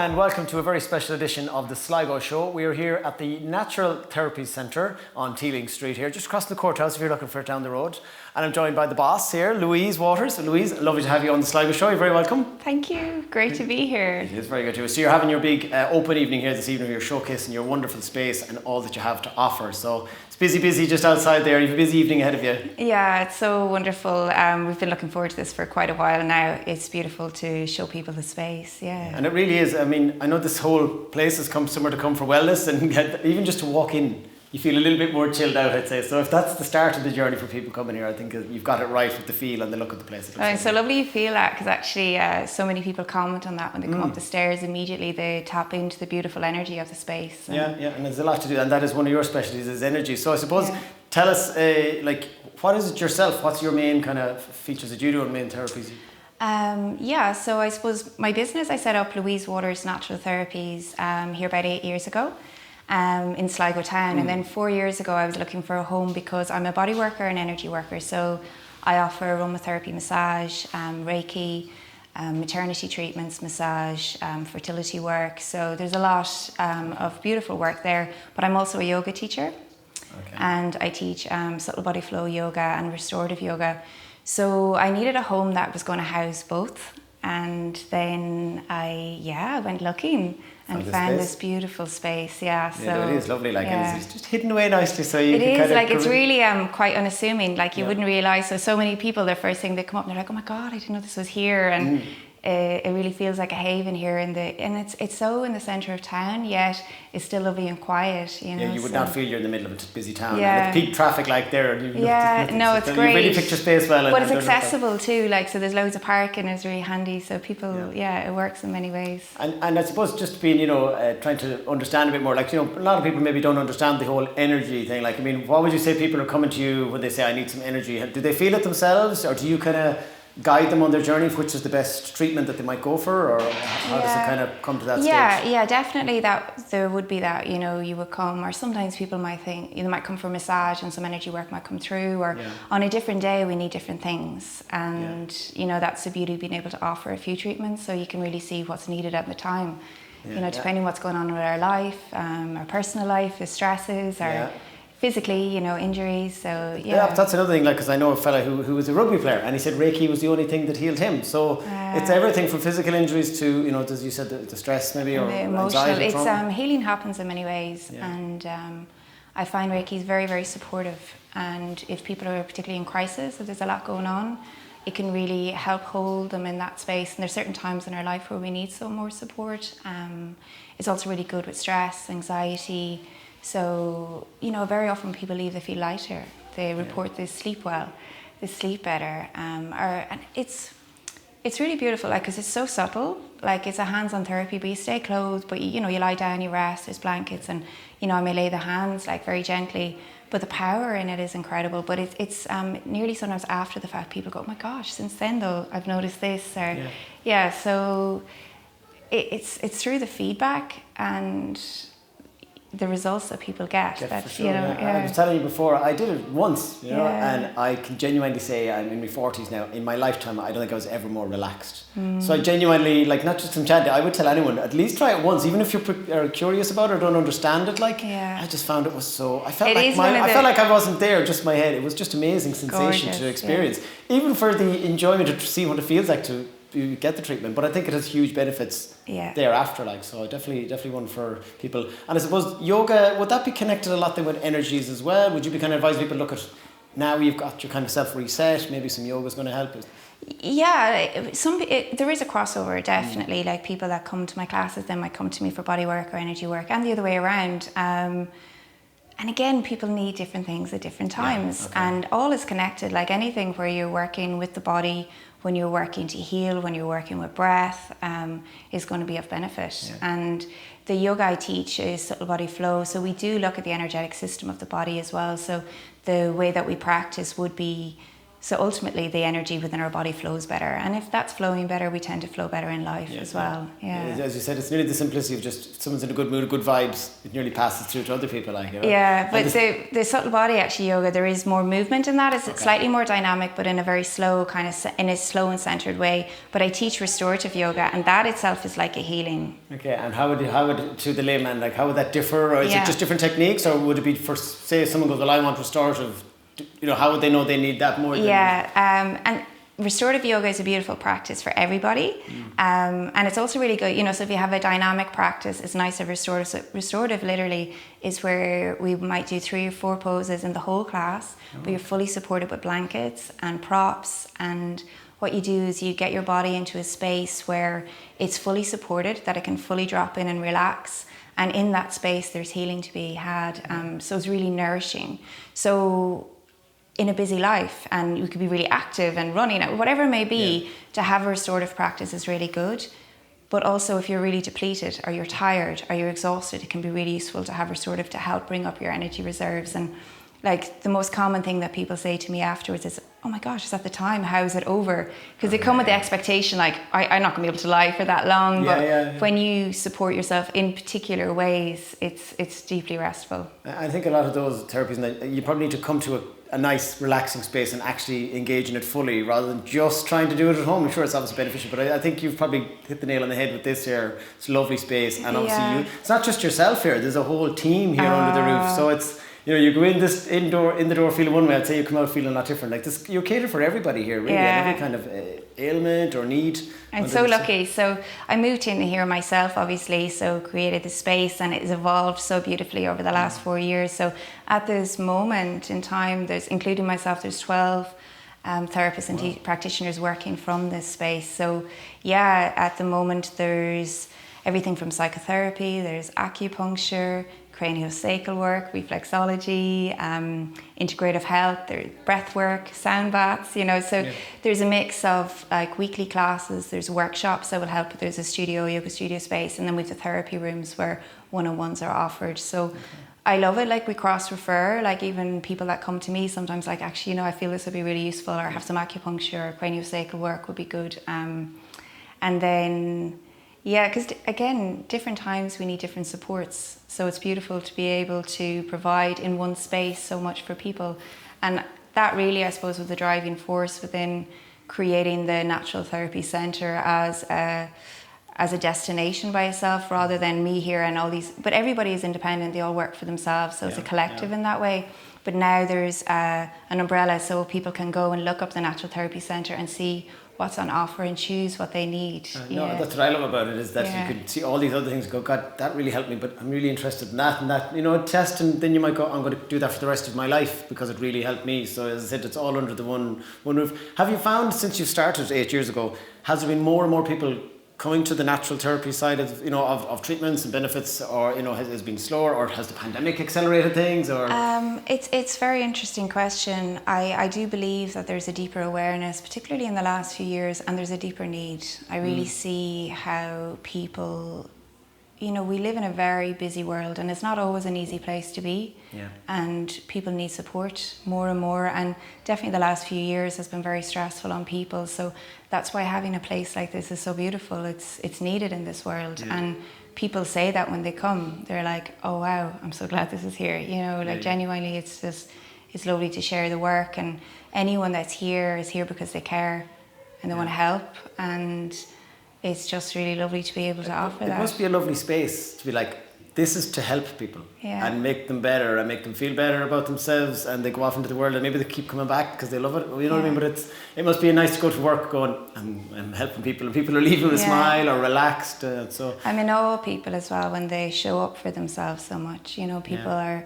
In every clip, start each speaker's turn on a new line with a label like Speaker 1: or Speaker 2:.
Speaker 1: and welcome to a very special edition of the Sligo Show. We are here at the Natural Therapies Centre on Teeling Street here, just across the courthouse if you're looking for it down the road. And I'm joined by the boss here, Louise Waters. And Louise, lovely to have you on the Sligo Show. You're very welcome.
Speaker 2: Thank you. Great to be here.
Speaker 1: It is very good to be. So you're having your big open evening here this evening. You're showcasing your wonderful space and all that you have to offer. So it's busy just outside there. You have a busy evening ahead of you.
Speaker 2: Yeah, it's so wonderful. We've been looking forward to this for quite a while now. It's beautiful to show people the space. Yeah.
Speaker 1: And it really is. I mean, I know this whole place has come somewhere to come for wellness, and even just to walk in, you feel a little bit more chilled out, I'd say. So if that's the start of the journey for people coming here, I think you've got it right with the feel and the look of the place.
Speaker 2: It's so lovely you feel that, because actually so many people comment on that when they come up the stairs. Immediately they tap into the beautiful energy of the space.
Speaker 1: Yeah, and there's a lot to do, and that is one of your specialties, is energy. So I suppose, tell us, what is it yourself? What's your main kind of features that you do in main therapies?
Speaker 2: So I suppose my business, I set up Louise Waters Natural Therapies here about 8 years ago. In Sligo town, and then 4 years ago I was looking for a home because I'm a body worker and energy worker, so I offer aromatherapy, massage, Reiki, maternity treatments, massage, fertility work, so there's a lot of beautiful work there. But I'm also a yoga teacher, and I teach subtle body flow yoga and restorative yoga, so I needed a home that was going to house both. And then I went looking and found this beautiful space. So
Speaker 1: it is lovely, and it's just hidden away nicely, so you
Speaker 2: it
Speaker 1: can
Speaker 2: is
Speaker 1: kind of
Speaker 2: it's really quite unassuming. You wouldn't realise. So many people, their first thing they come up and they're like, "Oh my God, I didn't know this was here." And it really feels like a haven here and it's so in the centre of town, yet it's still lovely and quiet.
Speaker 1: You would not feel you're in the middle of a busy town. And with peak traffic like there.
Speaker 2: It's great.
Speaker 1: You really picked your space well.
Speaker 2: But it's accessible too. So there's loads of parking. It's really handy. So people, it works in many ways.
Speaker 1: And I suppose just being, trying to understand a bit more. A lot of people maybe don't understand the whole energy thing. What would you say people are coming to you when they say, "I need some energy"? Do they feel it themselves, or do you kind of guide them on their journey of which is the best treatment that they might go for, or how does it kind of come to that stage?
Speaker 2: Yeah, definitely that there would be that, you would come, or sometimes people might think, they might come for a massage and some energy work might come through, or on a different day we need different things, and that's the beauty of being able to offer a few treatments, so you can really see what's needed at the time, depending on what's going on with our life, our personal life, the stresses, or physically, injuries, so
Speaker 1: that's another thing, because I know a fella who was a rugby player, and he said Reiki was the only thing that healed him. So it's everything from physical injuries to, as you said, the stress maybe, or
Speaker 2: the emotional.
Speaker 1: Anxiety,
Speaker 2: healing happens in many ways, and I find Reiki is very, very supportive. And if people are particularly in crisis, if there's a lot going on, it can really help hold them in that space. And there's certain times in our life where we need some more support. It's also really good with stress, anxiety. So, very often when people leave, they feel lighter. They report they sleep well, they sleep better. And it's really beautiful, because it's so subtle. It's a hands-on therapy, but you stay clothed, but you lie down, you rest, there's blankets, and I may lay the hands very gently, but the power in it is incredible. But it's nearly sometimes after the fact people go, "Oh my gosh, since then though I've noticed this," or so it's through the feedback and the results that people get.
Speaker 1: I was telling you before, I did it once, and I can genuinely say I'm in my 40s now. In my lifetime, I don't think I was ever more relaxed. So I genuinely, not just from chat, I would tell anyone, at least try it once, even if you're curious about it or don't understand it. I just found it was so. I felt like I wasn't there, just my head. It was just amazing sensation to experience, even for the enjoyment to see what it feels like to get the treatment. But I think it has huge benefits thereafter, so definitely one for people. And I suppose yoga, would that be connected a lot then with energies as well? Would you be kind of advise people, look at, now you've got your kind of self reset, maybe some yoga is going to help it? There is a crossover, definitely. People that come to my classes then might come to me for body work or energy work, and the other way around. And again, people need different things at different times, and all is connected. Anything where you're working with the body, when you're working to heal, when you're working with breath, is going to be of benefit. And the yoga I teach is subtle body flow, so we do look at the energetic system of the body as well. So the way that we practice would be
Speaker 2: So ultimately, the energy within our body flows better. And if that's flowing better, we tend to flow better in life as well. Yeah.
Speaker 1: As you said, it's nearly the simplicity of just, if someone's in a good mood, good vibes, it nearly passes through to other people.
Speaker 2: Yeah, but the subtle body actually yoga, there is more movement in that. It's slightly more dynamic, but in a very slow in a slow and centered way. But I teach restorative yoga, and that itself is like a healing.
Speaker 1: Okay, and how would to the layman, like how would that differ? Or is it just different techniques, or would it be for, say, if someone goes, well, I want restorative, how would they know they need that more?
Speaker 2: And restorative yoga is a beautiful practice for everybody. And it's also really good, so if you have a dynamic practice, it's nice to restorative. So restorative literally is where we might do 3 or 4 poses in the whole class, but you're fully supported with blankets and props. And what you do is you get your body into a space where it's fully supported, that it can fully drop in and relax. And in that space, there's healing to be had. So it's really nourishing. So in a busy life, and you could be really active and running, whatever it may be, to have a restorative practice is really good. But also if you're really depleted, or you're tired, or you're exhausted, it can be really useful to have restorative to help bring up your energy reserves. And like the most common thing that people say to me afterwards is, oh my gosh, is that the time? How is it over? Because they come with the expectation, like, I'm not going to be able to lie for that long. But when you support yourself in particular ways, it's deeply restful.
Speaker 1: I think a lot of those therapies, you probably need to come to a nice, relaxing space and actually engage in it fully, rather than just trying to do it at home. I'm sure it's obviously beneficial, but I think you've probably hit the nail on the head with this here. It's a lovely space, and obviously it's not just yourself here. There's a whole team here under the roof. So it's, you go in the door feeling one way, I'd say you come out feeling a lot different. Like this, you cater for everybody here, really, and every kind of ailment or need.
Speaker 2: I'm so lucky. So I moved in here myself, obviously, so created the space, and it has evolved so beautifully over the last 4 years. So at this moment in time, including myself, there's 12 therapists and practitioners working from this space. So at the moment there's everything from psychotherapy, there's acupuncture, craniosacral work, reflexology, integrative health, there's breath work, sound baths, so there's a mix of like weekly classes, there's workshops that will help, there's a yoga studio space, and then we have the therapy rooms where one-on-ones are offered. So I love it, like we cross-refer, like even people that come to me sometimes like, actually, I feel this would be really useful, or have some acupuncture or craniosacral work would be good. And then because again, different times we need different supports. So it's beautiful to be able to provide in one space so much for people. And that really, I suppose, was the driving force within creating the Natural Therapies Centre as a destination by itself, rather than me here and all these. But everybody is independent, they all work for themselves, so it's a collective in that way. But now there's an umbrella, so people can go and look up the Natural Therapies Centre and see what's on offer and choose what they need.
Speaker 1: That's what I love about it, is that you can see all these other things and go, God, that really helped me, but I'm really interested in that and that, test, and then you might go, I'm going to do that for the rest of my life because it really helped me. So as I said, it's all under the one roof. Have you found, since you started 8 years ago, has there been more and more people coming to the natural therapy side of treatments and benefits, or has it been slower, or has the pandemic accelerated things, or?
Speaker 2: It's a very interesting question. I do believe that there's a deeper awareness, particularly in the last few years, and there's a deeper need. I really see how people, we live in a very busy world, and it's not always an easy place to be. And people need support more and more, and definitely the last few years has been very stressful on people. So that's why having a place like this is so beautiful. It's needed in this world, and people say that when they come, they're like, oh wow, I'm so glad this is here. Genuinely, it's lovely to share the work, and anyone that's here is here because they care and they want to help, and it's just really lovely to be able to offer that.
Speaker 1: It must be a lovely space to be like, this is to help people and make them better and make them feel better about themselves, and they go off into the world and maybe they keep coming back because they love it. What I mean? But it must be nice to go to work going, I'm helping people, and people are leaving with a smile or relaxed. I'm
Speaker 2: in awe of people as well when they show up for themselves so much. People are,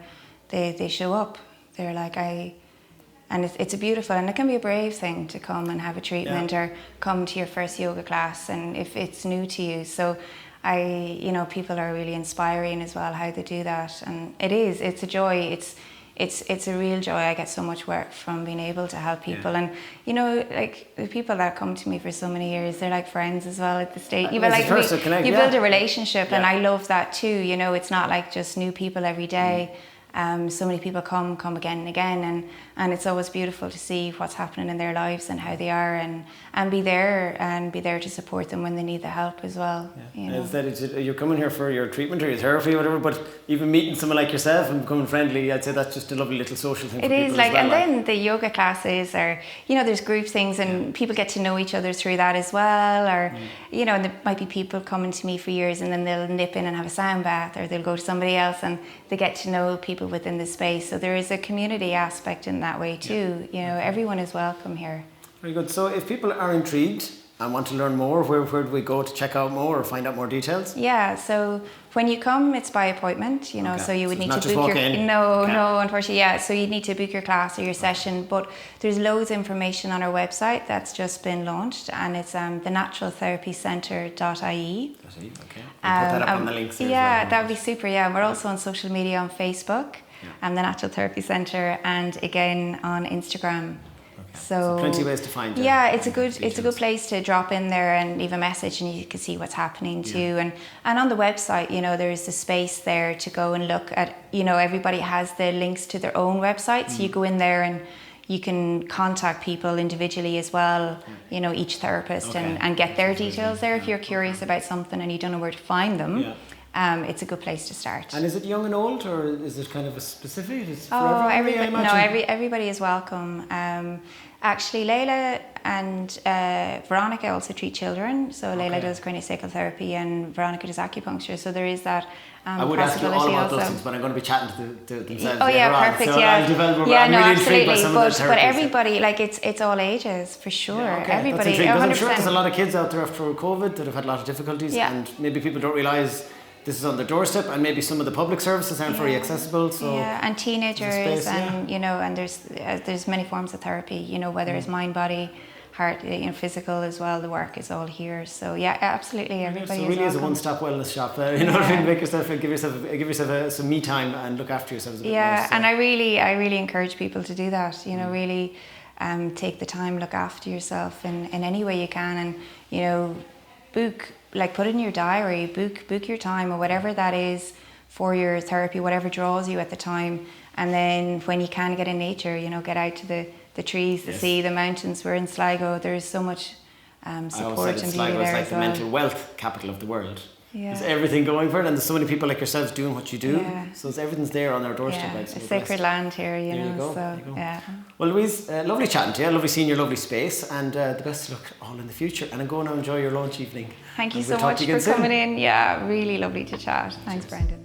Speaker 2: they show up. They're like, and it's a beautiful, and it can be a brave thing to come and have a treatment or come to your first yoga class, and if it's new to you. So people are really inspiring as well how they do that, and it's a joy. It's a real joy. I get so much work from being able to help people, and like the people that come to me for so many years, they're like friends as well at the stage. You build a relationship, and I love that too. It's not like just new people every day. So many people come again and again, and it's always beautiful to see what's happening in their lives and how they are, and be there to support them when they need the help as well.
Speaker 1: Yeah.
Speaker 2: You know?
Speaker 1: Is that you're coming here for your treatment or your therapy or whatever, but even meeting someone like yourself and becoming friendly, I'd say that's just a lovely little social thing.
Speaker 2: It is like, and then the yoga classes are, you know, there's group things and people get to know each other through that as well, or you know, and there might be people coming to me for years and then they'll nip in and have a sound bath, or they'll go to somebody else and they get to know people within the space. So there is a community aspect in that way too. You know, everyone is welcome here.
Speaker 1: Very good. So if people are intrigued and want to learn more, where do we go to check out more or find out more details?
Speaker 2: Yeah, so when you come, it's by appointment, you know, so you would need to book your...
Speaker 1: In.
Speaker 2: No, unfortunately, yeah, so you'd need to book your class or your session, but there's loads of information on our website that's just been launched, and it's the Natural Therapies Centre.ie.
Speaker 1: Okay, put that up on the links there.
Speaker 2: Yeah,
Speaker 1: as well.
Speaker 2: that would be super, yeah. And we're also on social media on Facebook, the Natural Therapies Centre, and again on Instagram. So
Speaker 1: plenty of ways to find it.
Speaker 2: Yeah, it's a good place to drop in there and leave a message, and you can see what's happening too. And on the website, you know, there's a space there to go and look at, you know, everybody has the links to their own website, so you go in there and you can contact people individually as well, you know, each therapist, and get their details there if you're curious about something and you don't know where to find them. It's a good place to start.
Speaker 1: And is it young and old, or is it kind of a specific? Is it for
Speaker 2: everybody is welcome. Actually, Layla and Veronica also treat children. So Layla does craniosacral therapy and Veronica does acupuncture. So there is that
Speaker 1: I would ask you all about those things, but I'm going to be chatting to themselves.
Speaker 2: Oh yeah, perfect.
Speaker 1: So
Speaker 2: yeah,
Speaker 1: I'll develop
Speaker 2: yeah,
Speaker 1: I'm
Speaker 2: no,
Speaker 1: really
Speaker 2: absolutely. But everybody, like it's all ages for sure. Everybody,
Speaker 1: that's 100%. I'm sure there's a lot of kids out there after COVID that have had a lot of difficulties, and maybe people don't realise this is on their doorstep, and maybe some of the public services aren't very accessible. So
Speaker 2: and teenagers, and you know, and there's many forms of therapy. You know, whether it's mind, body, heart, you know, physical as well. The work is all here. So yeah, absolutely, everybody.
Speaker 1: So it really is a one-stop wellness shop. You know what I mean? Make yourself, give yourself some me time and look after yourselves a bit more. So.
Speaker 2: And I really encourage people to do that. You know, really take the time, look after yourself in any way you can, and you know, book. Like put in your diary, book your time or whatever that is for your therapy, whatever draws you at the time. And then when you can get in nature, you know, get out to the trees, the sea, the mountains. We're in Sligo. There's so much support and beauty
Speaker 1: Sligo
Speaker 2: there
Speaker 1: is like
Speaker 2: as
Speaker 1: the
Speaker 2: well.
Speaker 1: mental wealth capital of the world.
Speaker 2: Yeah.
Speaker 1: There's everything going for it, and there's so many people like yourselves doing what you do.
Speaker 2: Yeah.
Speaker 1: So everything's there on our doorstep.
Speaker 2: Yeah, it's sacred land here, you know.
Speaker 1: You go.
Speaker 2: So yeah.
Speaker 1: Well, Louise, lovely chatting to you, lovely seeing your lovely space, and the best of luck all in the future. And I'm going to enjoy your launch evening.
Speaker 2: Thank you so much for coming in. Yeah, really lovely to chat. Thanks, Brendan.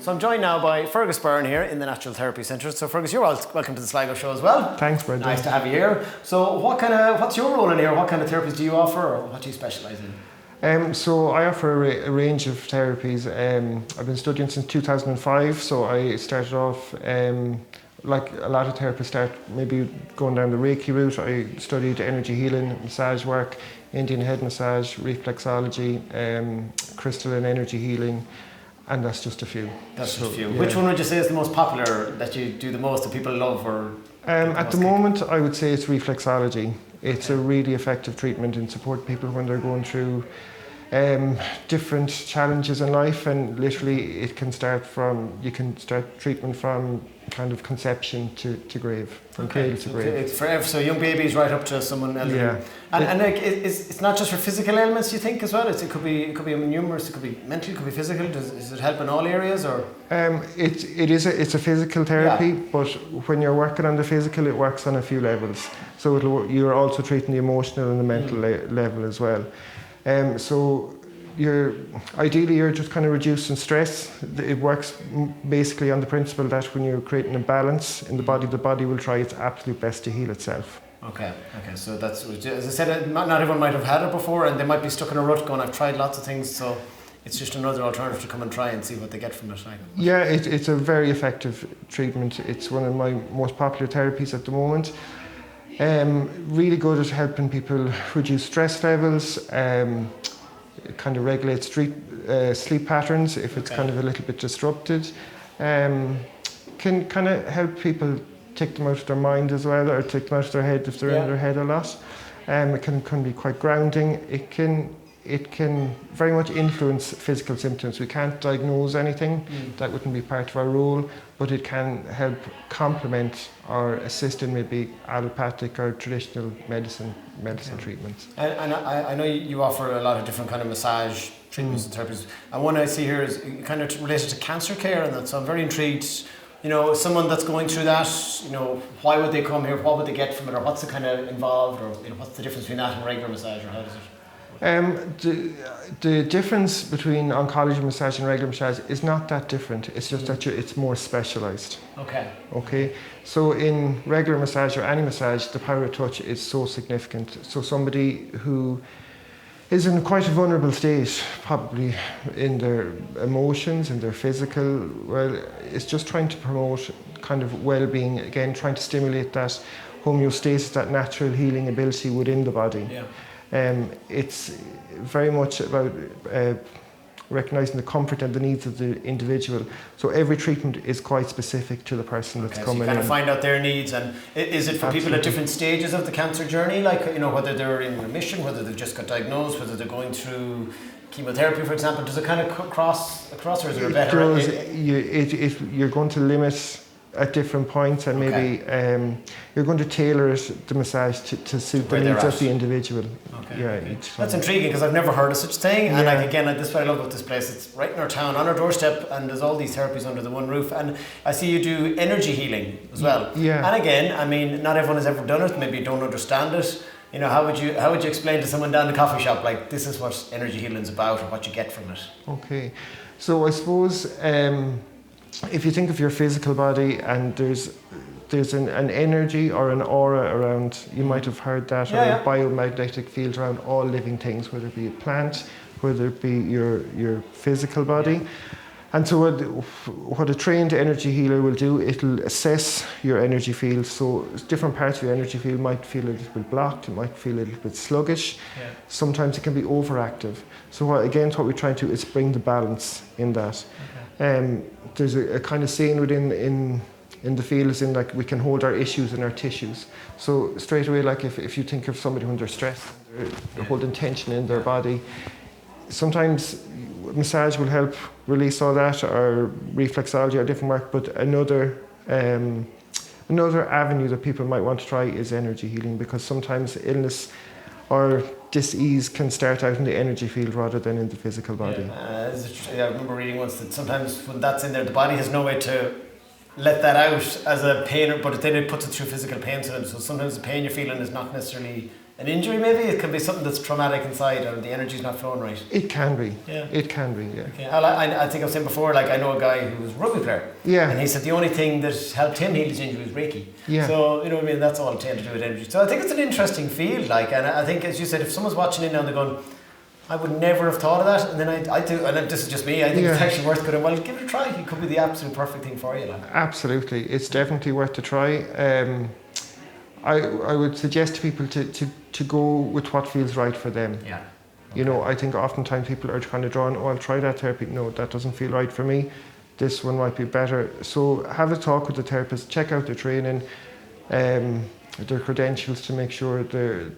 Speaker 1: So I'm joined now by Fergus Byrne here in the Natural Therapies Centre. So Fergus, you're welcome to the Sligo show as well.
Speaker 3: Thanks, Brendan.
Speaker 1: Nice to have you here. So what's your role in here? What kind of therapies do you offer, or what do you specialise in?
Speaker 3: So I offer a range of therapies. I've been studying since 2005, so I started off like a lot of therapists start maybe going down the Reiki route. I studied energy healing, massage work, Indian head massage, reflexology, crystalline energy healing, and that's just a few.
Speaker 1: That's just a few. Yeah. Which one would you say is the most popular, that you do the most, that people love? Or
Speaker 3: at the moment, I would say it's reflexology. It's a really effective treatment in supporting people when they're going through different challenges in life, and literally you can start treatment from kind of conception to grave, from cradle to grave.
Speaker 1: It's forever, so young babies right up to someone elderly. Yeah. And like, it's not just for physical ailments, you think, as well? It could be numerous, it could be mental, it could be physical. Does it help in all areas, or?
Speaker 3: It's a physical therapy, but when you're working on the physical, it works on a few levels. So you're also treating the emotional and the mental level as well. So you're just kind of reducing stress. It works basically on the principle that when you're creating a balance in the body will try its absolute best to heal itself.
Speaker 1: Okay. So that's, as I said, not everyone might have had it before, and they might be stuck in a rut going, I've tried lots of things, so it's just another alternative to come and try and see what they get from it.
Speaker 3: Yeah, it's a very effective treatment. It's one of my most popular therapies at the moment. Really good at helping people reduce stress levels, kind of regulate sleep patterns if it's kind of a little bit disrupted. Can kind of help people take them out of their mind as well, or take them out of their head if they're in their head a lot. It can be quite grounding. It can very much influence physical symptoms. We can't diagnose anything, that wouldn't be part of our role, but it can help complement or assist in maybe allopathic or traditional medicine treatments.
Speaker 1: And I know you offer a lot of different kind of massage treatments and therapies. And one I see here is kind of related to cancer care, and that, so I'm very intrigued. You know, someone that's going through that, you know, why would they come here? What would they get from it, or what's the kind of involved, or you know, what's the difference between that and regular massage, or how does it?
Speaker 3: The difference between oncology massage and regular massage is not that different. It's just that it's more specialised. Okay. So in regular massage or any massage, the power of touch is so significant. So somebody who is in quite a vulnerable state, probably in their emotions, in their physical, well, it's just trying to promote kind of well-being, again, trying to stimulate that homeostasis, that natural healing ability within the body. It's very much about recognising the comfort and the needs of the individual. So every treatment is quite specific to the person that's coming in. So you kind
Speaker 1: of find out their needs, and is it for people at different stages of the cancer journey, like, you know, whether they're in remission, whether they've just got diagnosed, whether they're going through chemotherapy, for example? Does it kind of cross across, or is there a better?
Speaker 3: You're going to limit at different points, and maybe you're going to tailor the massage to suit the needs of the individual.
Speaker 1: That's intriguing, because I've never heard of such thing. And like, again, this is what I love about this place. It's right in our town, on our doorstep, and there's all these therapies under the one roof. And I see you do energy healing as well. And again, I mean, not everyone has ever done it. Maybe you don't understand it. You know, how would you explain to someone down the coffee shop, like, this is what energy healing is about, or what you get from it?
Speaker 3: Okay, so I suppose if you think of your physical body, and there's an energy or an aura around, you might have heard that, or a biomagnetic field around all living things, whether it be a plant, whether it be your physical body. And so what a trained energy healer will do, it'll assess your energy field. So different parts of your energy field might feel a little bit blocked, it might feel a little bit sluggish. Sometimes it can be overactive. So what we're trying to do is bring the balance in that. There's a kind of saying in the field, is in, like, we can hold our issues in our tissues. So straight away, like, if you think of somebody when they're stressed, they're holding tension in their body, sometimes massage will help release all that, or reflexology or different work. But another avenue that people might want to try is energy healing, because sometimes illness or dis-ease can start out in the energy field rather than in the physical body.
Speaker 1: I remember reading once that sometimes when that's in there, the body has no way to let that out as a pain, but then it puts it through physical pain to them. So sometimes the pain you're feeling is not necessarily an injury, maybe it can be something that's traumatic inside, or the energy's not flowing right.
Speaker 3: It can be. It can be.
Speaker 1: Okay. I think I've said before, like, I know a guy who was a rugby player. And he said the only thing that helped him heal his injury was Reiki. So, you know what I mean, that's all tend to do with energy. So I think it's an interesting field, like, and I think, as you said, if someone's watching in now and they're going, I would never have thought of that, and then I do, and this is just me, I think it's actually worth going, well, give it a try. It could be the absolute perfect thing for you. Like.
Speaker 3: Absolutely, it's definitely worth a try. I would suggest to people to go with what feels right for them. You know, I think oftentimes people are kind of drawn, I'll try that therapy. No, that doesn't feel right for me. This one might be better. So have a talk with the therapist, check out their training, their credentials, to make sure they've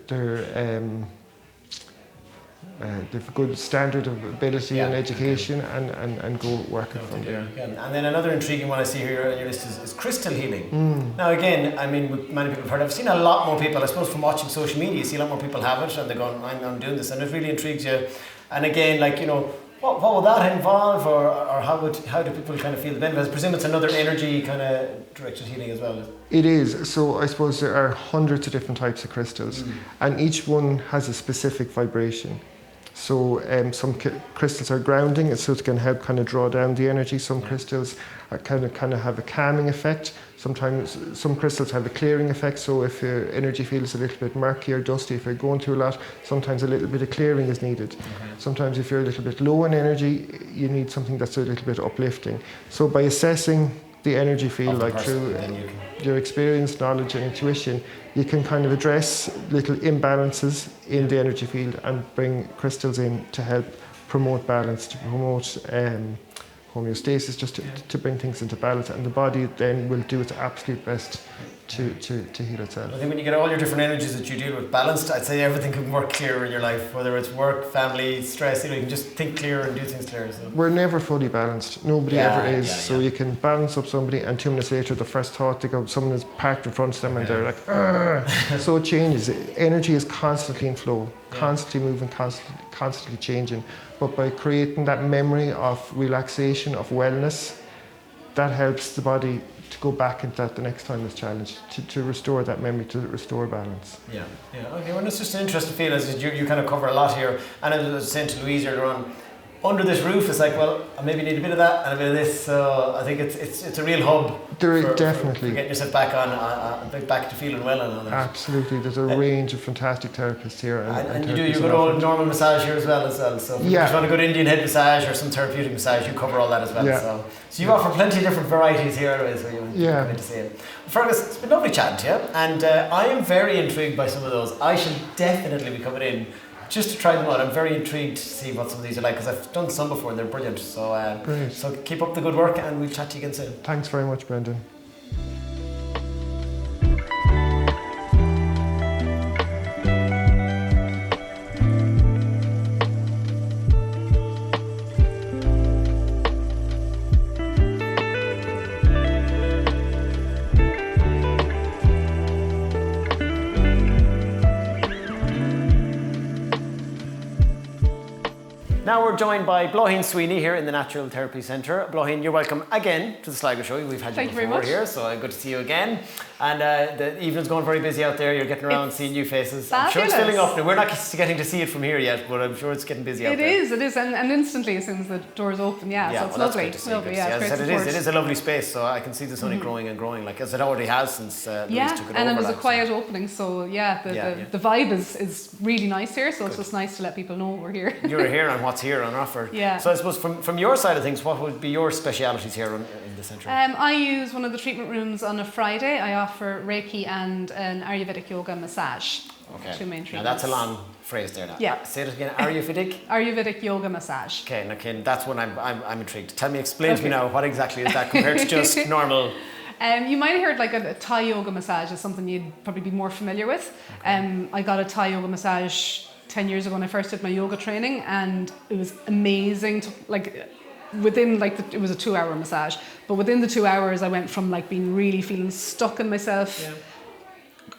Speaker 3: a good standard of ability and education, and go work it from there.
Speaker 1: And then another intriguing one I see here on your list is crystal healing. Now again, I mean, many people have heard, I've seen a lot more people, I suppose from watching social media, you see a lot more people have it, and they're going, I'm doing this, and it really intrigues you. And again, like, you know, what would that involve, or how do people kind of feel the benefits? I presume it's another energy kind of directed healing as well.
Speaker 3: It is. So I suppose there are hundreds of different types of crystals, and each one has a specific vibration. So some crystals are grounding, so it can help kind of draw down the energy. Some crystals are kind of have a calming effect. Sometimes some crystals have a clearing effect. So if your energy feels a little bit murky or dusty, if you're going through a lot, sometimes a little bit of clearing is needed. Sometimes if you're a little bit low in energy, you need something that's a little bit uplifting. So by assessing the energy field, like through your experience, knowledge and intuition, you can kind of address little imbalances in the energy field and bring crystals in to help promote balance, to promote homeostasis, just to bring things into balance, and the body then will do its absolute best to heal itself.
Speaker 1: I think when you get all your different energies that you deal with balanced, I'd say everything can work clearer in your life, whether it's work, family, stress, you can just think clearer and do things clearer. So.
Speaker 3: We're never fully balanced. Nobody ever is. So you can balance up somebody, and 2 minutes later, the first thought they go, someone is parked in front of them, and they're like, "Argh." So it changes. Energy is constantly in flow, constantly moving, constantly changing. But by creating that memory of relaxation, of wellness, that helps the body to go back into that the next time it's challenged, to restore that memory, to restore balance.
Speaker 1: Yeah. Okay, well, it's just an interesting feel as you kind of cover a lot here. And as I was saying to Louise earlier on, under this roof, it's like, well, I maybe need a bit of that and a bit of this. So I think it's a real hub.
Speaker 3: Definitely.
Speaker 1: For getting yourself back back to feeling well and all that.
Speaker 3: Absolutely. There's a range of fantastic therapists here.
Speaker 1: And you do your good old normal massage here as well. So if you just want a good Indian head massage or some therapeutic massage, you cover all that as well.
Speaker 3: Yeah.
Speaker 1: So you offer plenty of different varieties here anyway, so you're going to see it. Fergus, it's been lovely chatting to you, and I am very intrigued by some of those. I shall definitely be coming in just to try them out. I'm very intrigued to see what some of these are like, because I've done some before and they're brilliant. So, so keep up the good work, and we'll chat to you again soon.
Speaker 3: Thanks very much, Brendan.
Speaker 1: Now we're joined by Bláithín Sweeney here in the Natural Therapies Centre. Bláithín, you're welcome again to the Sligo show. We've had you before here, so good to see you again. And the evening's going very busy out there. You're getting around, seeing new faces.
Speaker 2: Fabulous.
Speaker 1: I'm sure it's filling up now. We're not getting to see it from here yet, but I'm sure it's getting busy out there.
Speaker 4: It is, and instantly as soon as the doors open, so it's lovely. It's lovely,
Speaker 1: it is a lovely space, so I can see this only growing and growing, like as it already has since Louise took it over.
Speaker 4: And it was a quiet opening, so the vibe is really nice here, so it's just nice to let people know we're here.
Speaker 1: You're here and what's here on offer.
Speaker 4: Yeah.
Speaker 1: So I suppose from your side of things, what would be your specialities here in the centre?
Speaker 4: I use one of the treatment rooms on a Friday. I offer Reiki and an Ayurvedic yoga massage.
Speaker 1: Okay.
Speaker 4: 2 main treatments.
Speaker 1: Now that's a long phrase there now.
Speaker 4: Yeah.
Speaker 1: Say it again. Ayurvedic?
Speaker 4: Ayurvedic yoga massage.
Speaker 1: Okay, that's what I'm intrigued. Explain to me now, what exactly is that compared to just normal?
Speaker 4: You might have heard like a Thai yoga massage is something you'd probably be more familiar with. Okay. I got a Thai yoga massage 10 years ago when I first did my yoga training, and it was amazing to it was a 2-hour massage, but within the 2 hours I went from being really feeling stuck in myself,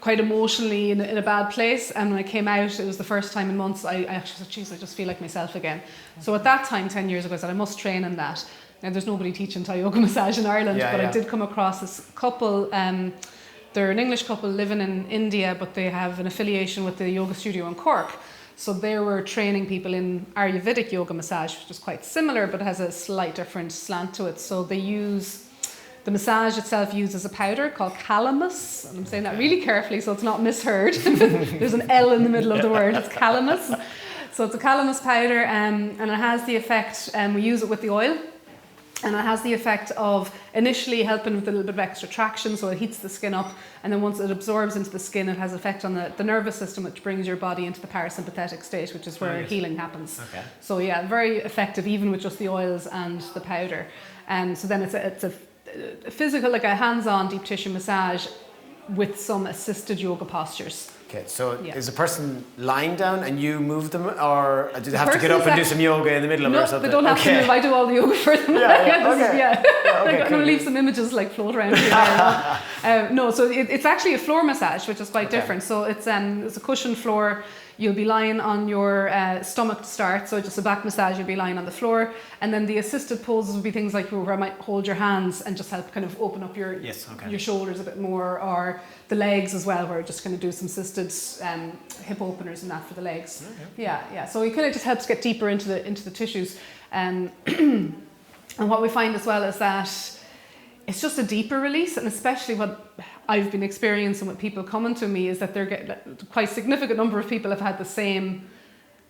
Speaker 4: quite emotionally in a bad place, and when I came out, it was the first time in months I actually said, geez, I just feel like myself again. So at that time 10 years ago I said I must train in that. Now there's nobody teaching Thai yoga massage in Ireland, I did come across this couple. They're an English couple living in India, but they have an affiliation with the yoga studio in Cork. So they were training people in Ayurvedic yoga massage, which is quite similar, but has a slight different slant to it. So they use, the massage itself uses a powder called calamus. And I'm saying that really carefully so it's not misheard. There's an L in the middle of the word, it's calamus. So it's a calamus powder, and it has the effect, we use it with the oil. And it has the effect of initially helping with a little bit of extra traction, so it heats the skin up, and then once it absorbs into the skin, it has effect on the nervous system, which brings your body into the parasympathetic state, which is where healing happens. Okay. So very effective, even with just the oils and the powder. So then it's a physical, like a hands-on deep tissue massage with some assisted yoga postures.
Speaker 1: Okay, so is the person lying down and you move them, or do they have to get up and do some yoga in the middle of it or something?
Speaker 4: No, they don't have to move. I do all the yoga for them. I'm going to leave some images float around here. No, so it's actually a floor massage, which is quite different. So it's a cushioned floor. You'll be lying on your stomach to start, so just a back massage, you'll be lying on the floor. And then the assisted poses would be things like where I might hold your hands and just help kind of open up your shoulders a bit more, or the legs as well, where we're just going to do some assisted hip openers and that for the legs. Okay. Yeah. So it kind of just helps get deeper into the tissues. And what we find as well is that it's just a deeper release, and especially what I've been experiencing with people coming to me is that they're getting quite a significant number of people have had the same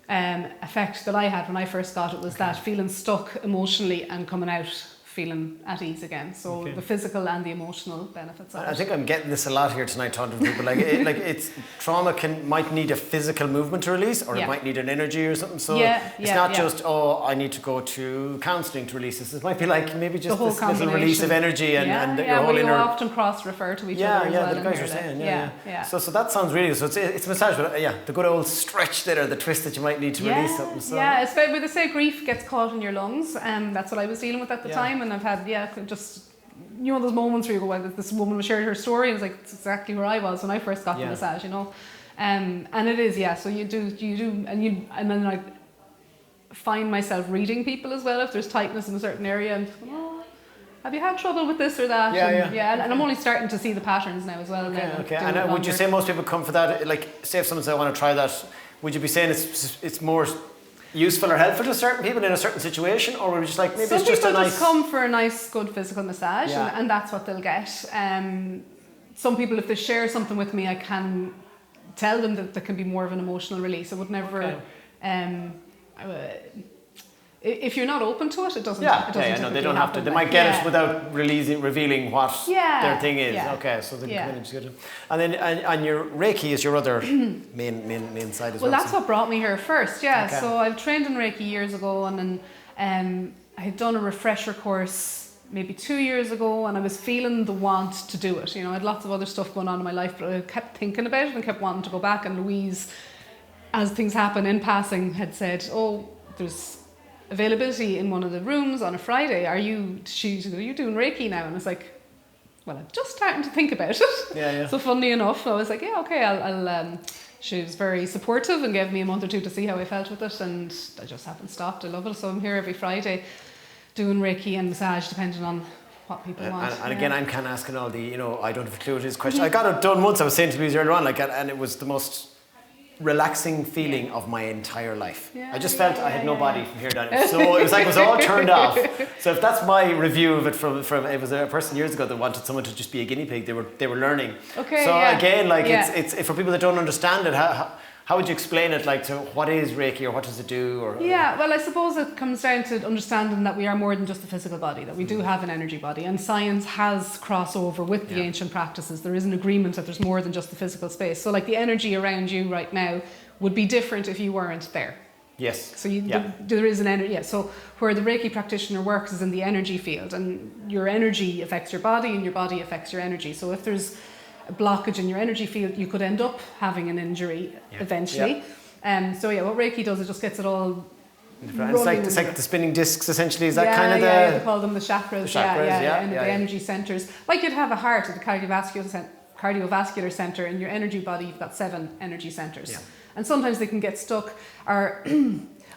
Speaker 4: effect that I had when I first got it, was that feeling stuck emotionally and coming out feeling at ease again. So the physical and the emotional benefits of it.
Speaker 1: I think I'm getting this a lot here tonight, talking to people. It's trauma might need a physical movement to release, or it might need an energy or something. So it's not just I need to go to counselling to release this. It might be like maybe just this little release of energy and your whole inner.
Speaker 4: You often cross-refer to each other as well.
Speaker 1: The guys are saying. So that's sounds really good. So it's a massage, but the good old stretch there, the twist that you might need to release something. So.
Speaker 4: Yeah, it's when they say grief gets caught in your lungs, that's what I was dealing with at the time. And I've had, just, those moments where you go, well, this woman was sharing her story, and it's like, it's exactly where I was when I first got the massage, and it is, so you do, and then I find myself reading people as well, if there's tightness in a certain area, and have you had trouble with this or that? And I'm only starting to see the patterns now as well.
Speaker 1: Okay. And would you say most people come for that, like, say if someone said, I want to try that, would you be saying it's more useful or helpful to certain people in a certain situation, or would you just like maybe it's just a nice...
Speaker 4: Some people just come for a nice, good physical massage, and that's what they'll get. Some people, if they share something with me, I can tell them that there can be more of an emotional release. I would never... if you're not open to it, it doesn't.
Speaker 1: They don't have to. They might get it without revealing what their thing is. Okay, so they can just get it. And then and your Reiki is your other main side as well.
Speaker 4: Well, that's what brought me here first. Yeah. Okay. So I've trained in Reiki years ago, and then I had done a refresher course maybe 2 years ago, and I was feeling the want to do it. I had lots of other stuff going on in my life, but I kept thinking about it and kept wanting to go back. And Louise, as things happen in passing, had said, there's availability in one of the rooms on a Friday. Are you doing Reiki now? And I was like, well, I'm just starting to think about it. So funnily enough, I was like, I'll she was very supportive and gave me a month or two to see how I felt with it, and I just haven't stopped. I love it. So I'm here every Friday doing Reiki and massage, depending on what people want.
Speaker 1: And again, I'm kind of asking all the, I don't have a clue what his question. I got it done once, I was saying to Louise earlier on, and it was the most relaxing feeling of my entire life. I just felt I had no body from here down. So it was like it was all turned off. So if that's my review of it from it was a person years ago that wanted someone to just be a guinea pig. They were learning.
Speaker 4: Okay.
Speaker 1: So again, it's for people that don't understand it. How would you explain it? Like, to what is Reiki, or what does it do?
Speaker 4: Well, I suppose it comes down to understanding that we are more than just a physical body, that we do have an energy body, and science has crossover with the ancient practices. There is an agreement that there's more than just the physical space. So like the energy around you right now would be different if you weren't there.
Speaker 1: Yes.
Speaker 4: So there is an energy. Yeah. So where the Reiki practitioner works is in the energy field, and your energy affects your body, and your body affects your energy. So if there's a blockage in your energy field, you could end up having an injury eventually. What Reiki does, it just gets it all rolling.
Speaker 1: It's like the spinning discs, essentially. Is that kind of
Speaker 4: they call them the chakras. The energy centers. Like you'd have a heart at the cardiovascular center. In your energy body, you've got 7 energy centers. And sometimes they can get stuck, or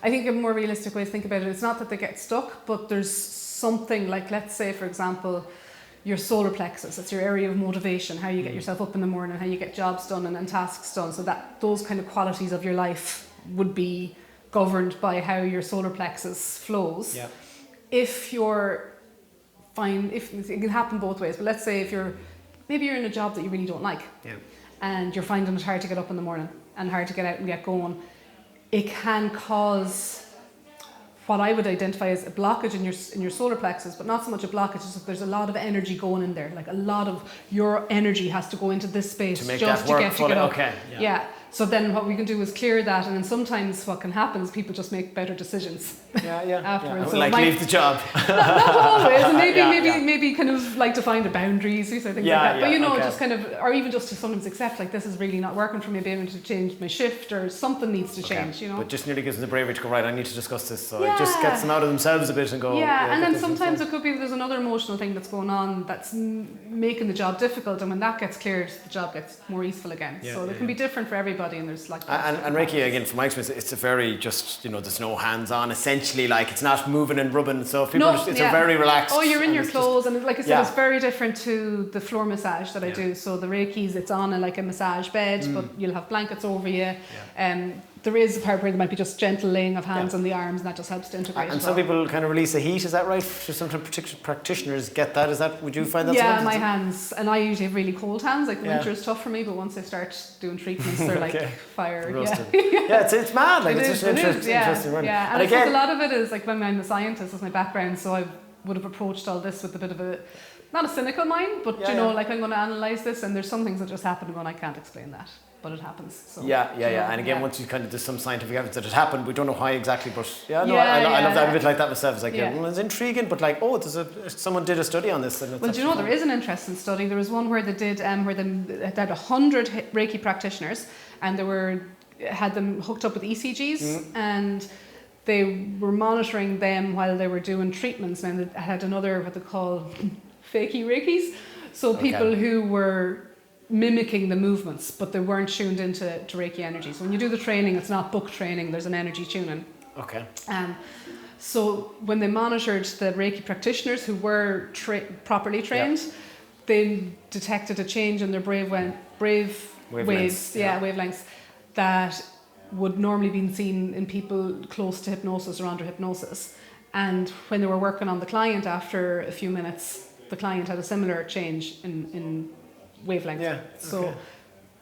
Speaker 4: I think a more realistic way to think about it, it's not that they get stuck, but there's something like, let's say, for example, your solar plexus. It's your area of motivation, how you get yourself up in the morning, how you get jobs done and tasks done. So that those kind of qualities of your life would be governed by how your solar plexus flows. If it can happen both ways, but let's say if you're in a job that you really don't like, and you're finding it hard to get up in the morning and hard to get out and get going, it can cause what I would identify as a blockage in your solar plexus, but not so much a blockage, it's that there's a lot of energy going in there. Like a lot of your energy has to go into this space to get up.
Speaker 1: Okay.
Speaker 4: So then what we can do is clear that, and then sometimes what can happen is people just make better decisions afterwards.
Speaker 1: So leave the job.
Speaker 4: not always, and maybe kind of like define the boundaries or things like that. But just kind of, or even just to sometimes accept, like, this is really not working for me, be able to change my shift, or something needs to change. But
Speaker 1: just nearly gives them the bravery to go, right, I need to discuss this. So it just gets them out of themselves a bit and go.
Speaker 4: And then sometimes it could be there's another emotional thing that's going on that's making the job difficult, and when that gets cleared, the job gets more easeful again. So it can be different for everybody. And there's like
Speaker 1: and Reiki, again, from my experience, it's a very just there's no hands on, essentially, like it's not moving and rubbing, so people a very relaxed.
Speaker 4: You're in your clothes, and like I said, it's very different to the floor massage that I do. So the Reiki's, it's on a massage bed, but you'll have blankets over you. There is a part where there might be just gentle laying of hands on the arms, and that just helps to integrate.
Speaker 1: And some people kind of release the heat, is that right? Some practitioners get that. Would you find that?
Speaker 4: Yeah, my hands, and I usually have really cold hands. Like winter is tough for me, but once I start doing treatments, they're like fire.
Speaker 1: Roasted. It's mad. Like it's just interesting.
Speaker 4: And I suppose a lot of it is like, when I'm a scientist, is my background, so would have approached all this with a bit of a, not a cynical mind, but
Speaker 1: Yeah,
Speaker 4: you know,
Speaker 1: yeah.
Speaker 4: like I'm going to analyse this, and there's some things that just happen and I can't explain that, but it happens. So,
Speaker 1: Yeah.
Speaker 4: you know,
Speaker 1: And again,
Speaker 4: yeah.
Speaker 1: once you kind of do some scientific evidence that it happened, we don't know why exactly, but I
Speaker 4: Yeah,
Speaker 1: love that. I'm a
Speaker 4: yeah.
Speaker 1: bit like that myself. It's like,
Speaker 4: Yeah.
Speaker 1: well, it's intriguing, but like, oh, someone did a study on this. And it's
Speaker 4: Well, do you know,
Speaker 1: actually
Speaker 4: there is an interesting study. There was one where they did, where they had 100 Reiki practitioners, and had them hooked up with ECGs, and they were monitoring them while they were doing treatments, and they had another, what they call fakey Reikis. So people who were mimicking the movements, but they weren't tuned into Reiki energy. So when you do the training, it's not book training, there's an energy tuning.
Speaker 1: Okay.
Speaker 4: So when they monitored the Reiki practitioners who were properly trained, they detected a change in their wavelengths that would normally be seen in people close to hypnosis or under hypnosis. And when they were working on the client, after a few minutes, the client had a similar change in wavelength.
Speaker 1: Yeah.
Speaker 4: So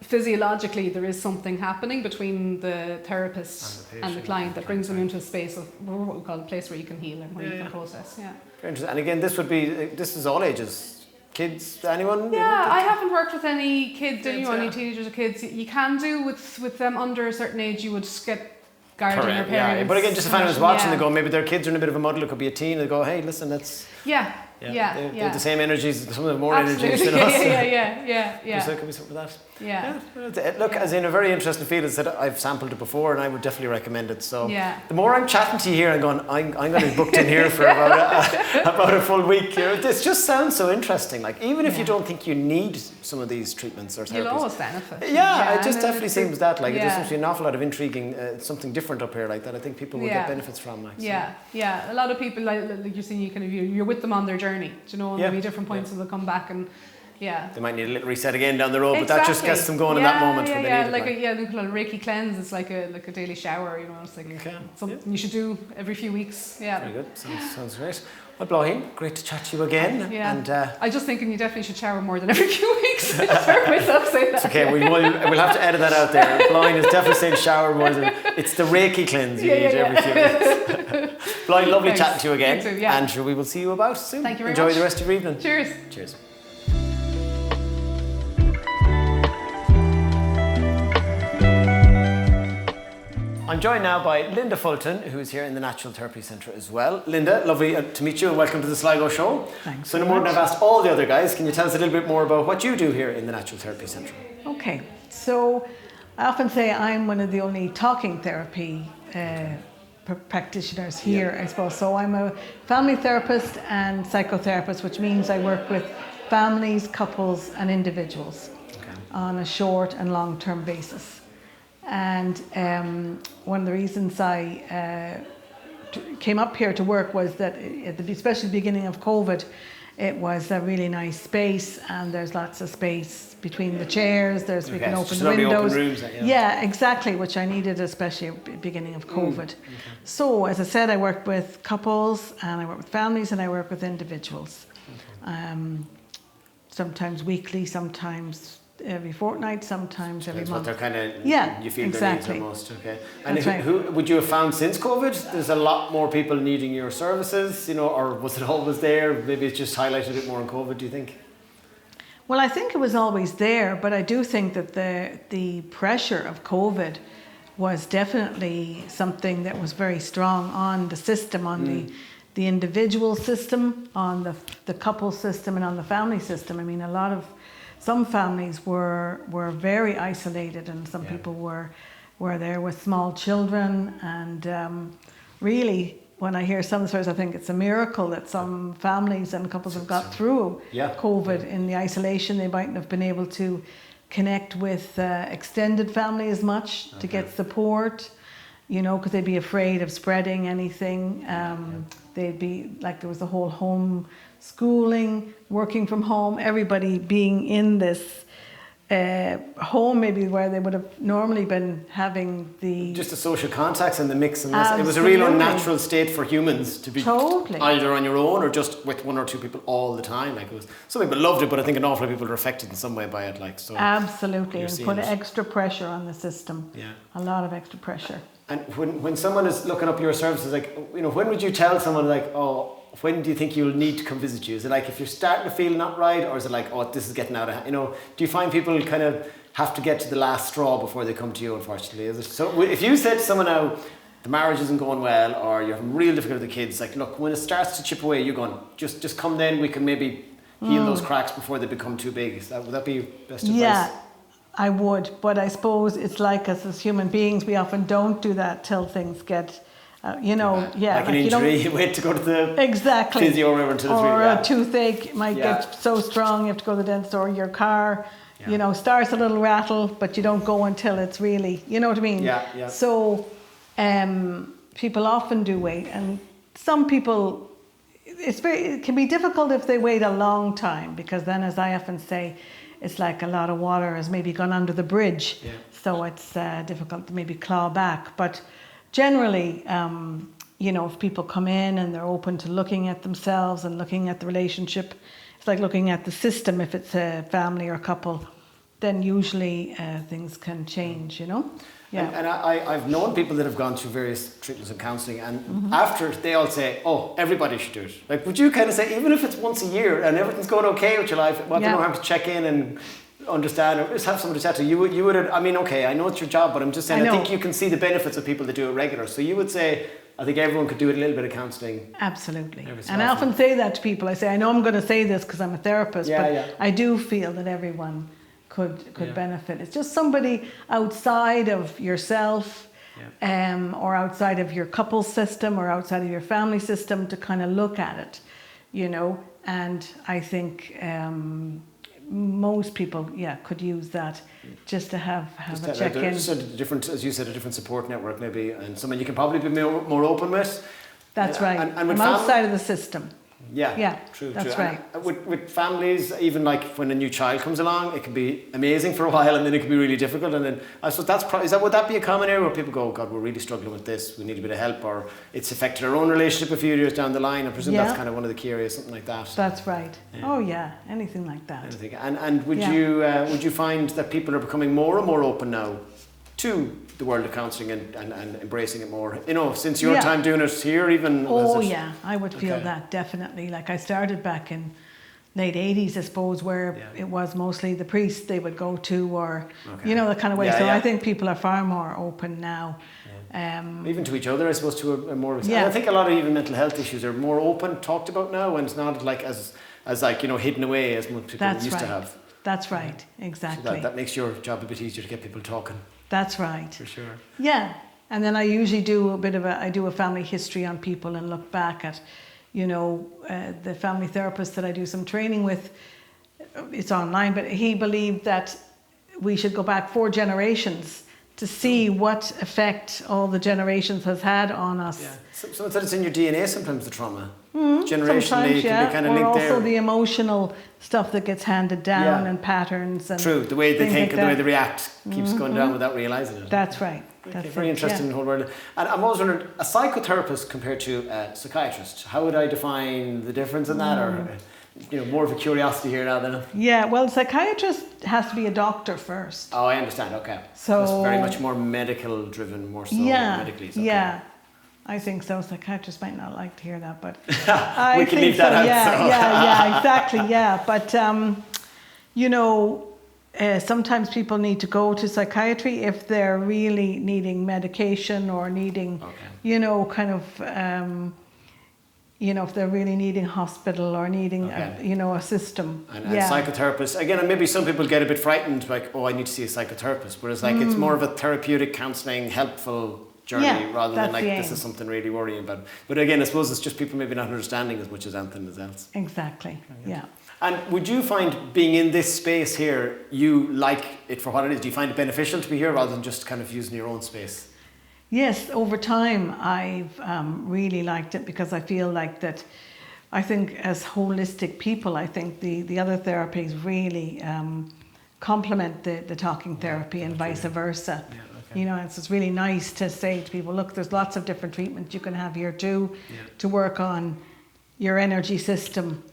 Speaker 4: physiologically, there is something happening between the therapist and the client that brings them into a space of what we call a place where you can heal and where you can process. Yeah.
Speaker 1: Very interesting. And again, this is all ages, kids, anyone.
Speaker 4: Yeah, I haven't worked with any kids,
Speaker 1: Kids,
Speaker 4: any teenagers or kids. You can do with them under a certain age. You would just get guardian or parents.
Speaker 1: Yeah, but again, just if anyone's watching,
Speaker 4: Yeah.
Speaker 1: they go, maybe their kids are in a bit of a muddle. It could be a teen. They go, hey, listen, let's.
Speaker 4: Yeah.
Speaker 1: They have the same energies. Some of them more
Speaker 4: Absolutely.
Speaker 1: energies than us.
Speaker 4: Yeah.
Speaker 1: So it could be something like that.
Speaker 4: Yeah.
Speaker 1: Look, as in a very interesting field, as I said, I've sampled it before, and I would definitely recommend it. So the more I'm chatting to you here, I'm going, I'm going to be booked in here for about a full week. You know, this just sounds so interesting. Like, even if you don't think you need some of these treatments or therapies,
Speaker 4: You'll always benefit.
Speaker 1: Yeah, it just definitely seems that. Like, there seems to be an
Speaker 4: Yeah.
Speaker 1: awful lot of intriguing, something different up here like that. I think people will get benefits from. Like, so.
Speaker 4: Yeah. A lot of people, like you're saying, you're with them on their journey. Do you know? And there'll be different points where they'll come back and. Yeah.
Speaker 1: They might need a little reset again down the road, but that just gets them going in that moment when they need it.
Speaker 4: Like they call it a Reiki cleanse. It's like a daily shower, you know. It's like something you should do every few weeks. Yeah.
Speaker 1: Very good. Sounds great. Well, Bláithín, great to chat to you again.
Speaker 4: Yeah.
Speaker 1: And
Speaker 4: I just thinking you definitely should shower more than every few weeks. I just heard myself say that.
Speaker 1: It's okay. We'll have to edit that out there. Bláithín is definitely saying shower more than it's the Reiki cleanse you need every few weeks. Bláithín, lovely chatting to you again.
Speaker 4: You too, yeah.
Speaker 1: And sure, we will see you about soon.
Speaker 4: Thank you very
Speaker 1: Enjoy
Speaker 4: much.
Speaker 1: the rest of your evening.
Speaker 4: Cheers.
Speaker 1: Cheers. I'm joined now by Linda Fulton, who is here in the Natural Therapies Centre as well. Linda, lovely to meet you and welcome to the Sligo show.
Speaker 5: Thanks.
Speaker 1: So no more than I've asked all the other guys, can you tell us a little bit more about what you do here in the Natural Therapies Centre?
Speaker 5: Okay, so I often say I'm one of the only talking therapy practitioners here, I suppose. So I'm a family therapist and psychotherapist, which means I work with families, couples and individuals on a short and long-term basis. And one of the reasons I came up here to work was that, especially the beginning of COVID, it was a really nice space, and there's lots of space between the chairs. We can open the windows.
Speaker 1: Open rooms,
Speaker 5: yeah, exactly, which I needed, especially at the beginning of COVID. So, as I said, I work with couples, and I work with families, and I work with individuals. Sometimes weekly, sometimes every fortnight, sometimes every month.
Speaker 1: What they're kind of, you feel
Speaker 5: exactly.
Speaker 1: their needs are most, And who would you have found since COVID? There's a lot more people needing your services, you know, or was it always there? Maybe it's just highlighted a bit more in COVID, do you think?
Speaker 5: Well, I think it was always there, but I do think that the pressure of COVID was definitely something that was very strong on the system, on the individual system, on the couple system and on the family system. I mean, some families were very isolated, and some people were there with small children. And really, when I hear some stories, I think it's a miracle that some families and couples have got through COVID in the isolation. They mightn't have been able to connect with extended family as much to get support, you know, because they'd be afraid of spreading anything. They'd be like, there was the whole home schooling, working from home, everybody being in this home maybe where they would have normally been having
Speaker 1: just the social contacts and the mix and this. It was a real unnatural state for humans to be either on your own or just with one or two people all the time. Like, it was, some people loved it, but I think an awful lot of people were affected in some way by it. Like, so
Speaker 5: absolutely, and put extra pressure on the system. A lot of extra pressure.
Speaker 1: And when someone is looking up your services, like, you know, when would you tell someone, like, oh, when do you think you'll need to come visit you? Is it like if you're starting to feel not right, or is it like, oh, this is getting out of hand? You know, do you find people kind of have to get to the last straw before they come to you, unfortunately? Is it? So if you said to someone now, the marriage isn't going well, or you're having real difficulty with the kids, like, look, when it starts to chip away, you're going, just come then, we can maybe heal those cracks before they become too big. Would that be best advice?
Speaker 5: Yeah, I would. But I suppose it's like us as human beings, we often don't do that till things get, like
Speaker 1: an injury, you wait to go to the physio or whatever until it's
Speaker 5: or
Speaker 1: really,
Speaker 5: a toothache might get so strong you have to go to the dentist, or your car, starts a little rattle, but you don't go until it's really, you know what I mean?
Speaker 1: Yeah.
Speaker 5: So people often do wait, and some people, it can be difficult if they wait a long time, because then, as I often say, it's like a lot of water has maybe gone under the bridge, so it's difficult to maybe claw back. But generally, if people come in and they're open to looking at themselves and looking at the relationship, it's like looking at the system. If it's a family or couple, then usually things can change, Yeah.
Speaker 1: And I've known people that have gone through various treatments and counselling, and after they all say, oh, everybody should do it. Like, would you kind of say, even if it's once a year and everything's going okay with your life, no harm to check in and understand, or just have somebody chat to you? You would, I mean, okay, I know it's your job, but I'm just saying, I think you can see the benefits of people that do it regular. So you would say, I think everyone could do a little bit of counselling.
Speaker 5: Absolutely. And I often say that to people. I say, I know I'm going to say this because I'm a therapist, but I do feel that everyone could benefit. It's just somebody outside of yourself, or outside of your couple system, or outside of your family system, to kind of look at it, and I think most people could use that, just to have a check-in.
Speaker 1: Just a different, as you said, a different support network maybe, and someone you can probably be more open with.
Speaker 5: That's right.
Speaker 1: And
Speaker 5: I'm outside of the system.
Speaker 1: Yeah, true.
Speaker 5: That's right.
Speaker 1: With families, even like when a new child comes along, it can be amazing for a while, and then it can be really difficult. And then I suppose would that be a common area where people go, oh God, we're really struggling with this, we need a bit of help, or it's affected our own relationship a few years down the line? I presume that's kind of one of the key areas, something like that.
Speaker 5: That's right. Yeah. Oh yeah, anything like that.
Speaker 1: Anything. And would you find that people are becoming more and more open now to the world of counselling and embracing it more, since your time doing it here, even?
Speaker 5: I would feel that, definitely. Like, I started back in late 80s, I suppose, where it was mostly the priest they would go to, or that kind of way. I think people are far more open now.
Speaker 1: Even to each other, I suppose, to a more I think a lot of even mental health issues are more open, talked about now, and it's not like as hidden away as most people used to have.
Speaker 5: That's right, exactly.
Speaker 1: So that makes your job a bit easier to get people talking.
Speaker 5: That's right.
Speaker 1: For sure.
Speaker 5: Yeah. And then I usually do a family history on people and look back at, the family therapist that I do some training with. It's online, but he believed that we should go back 4 generations to see what effect all the generations has had on us.
Speaker 1: Yeah. So it's in your DNA sometimes, the trauma. Generationally, it can be kind of linked there.
Speaker 5: Or also the emotional stuff that gets handed down, and patterns. And
Speaker 1: true, the way they think and the way they react keeps going down without realising it.
Speaker 5: That's right.
Speaker 1: Okay, very interesting whole world. And I'm always wondering, a psychotherapist compared to a psychiatrist, how would I define the difference in that? Or more of a curiosity here now than
Speaker 5: well, a psychiatrist has to be a doctor first.
Speaker 1: Oh, I understand, okay. So it's very much more medical driven, more so medically. Okay.
Speaker 5: Yeah, I think so. Psychiatrists might not like to hear that, but
Speaker 1: we can leave that out.
Speaker 5: Yeah, exactly, yeah. But sometimes people need to go to psychiatry if they're really needing medication, or needing, if they're really needing hospital, or needing, a system.
Speaker 1: And psychotherapists, again, and maybe some people get a bit frightened, like, oh, I need to see a psychotherapist. Whereas it's more of a therapeutic, counselling, helpful journey, rather than like, this is something really worrying about. But again, I suppose it's just people maybe not understanding as much as anything else.
Speaker 5: Exactly, yeah.
Speaker 1: And would you find being in this space here, you like it for what it is? Do you find it beneficial to be here rather than just kind of using your own space?
Speaker 5: Yes, over time I've really liked it, because I feel like that, I think as holistic people, I think the other therapies really complement the talking therapy, and vice versa. Yeah. It's really nice to say to people, look, there's lots of different treatments you can have here too, to work on your energy system.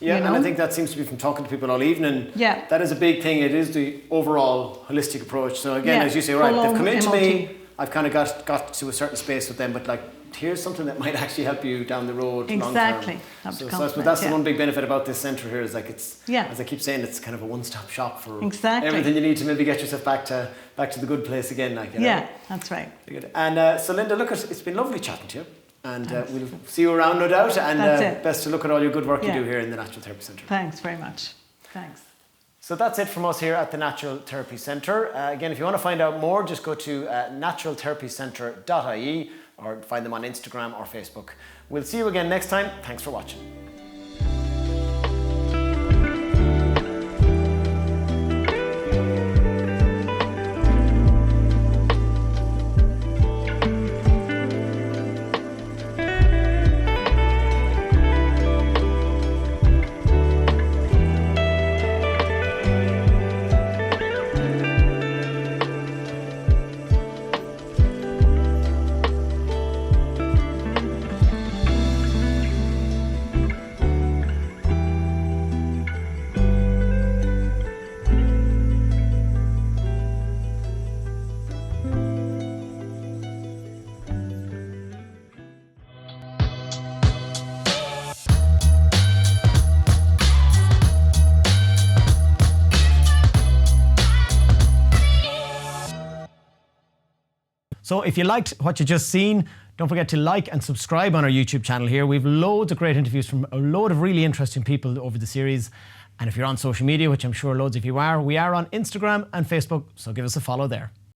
Speaker 1: Yeah, and I think that seems to be from talking to people all evening. Yeah. That is a big thing. It is the overall holistic approach. So again, as you say, right, they've come into me, I've kind of got to a certain space with them, but like here's something that might actually help you down the road
Speaker 5: Exactly.
Speaker 1: long term. So I suppose that's the one big benefit about this centre here is like it's,
Speaker 5: Yeah.
Speaker 1: as I keep saying, it's kind of a one-stop shop for
Speaker 5: Exactly.
Speaker 1: everything you need to maybe get yourself back to the good place again. Like, you know.
Speaker 5: Yeah, that's right.
Speaker 1: Very good. And so Linda, look, it's been lovely chatting to you. And we'll see you around, no doubt. And best of luck at all your good work you do here in the Natural Therapies Centre.
Speaker 5: Thanks very much. Thanks.
Speaker 1: So that's it from us here at the Natural Therapies Centre. Again, if you want to find out more, just go to naturaltherapiescentre.ie or find them on Instagram or Facebook. We'll see you again next time. Thanks for watching. So if you liked what you just seen, don't forget to like and subscribe on our YouTube channel here. We've loads of great interviews from a load of really interesting people over the series. And if you're on social media, which I'm sure loads of you are, we are on Instagram and Facebook, so give us a follow there.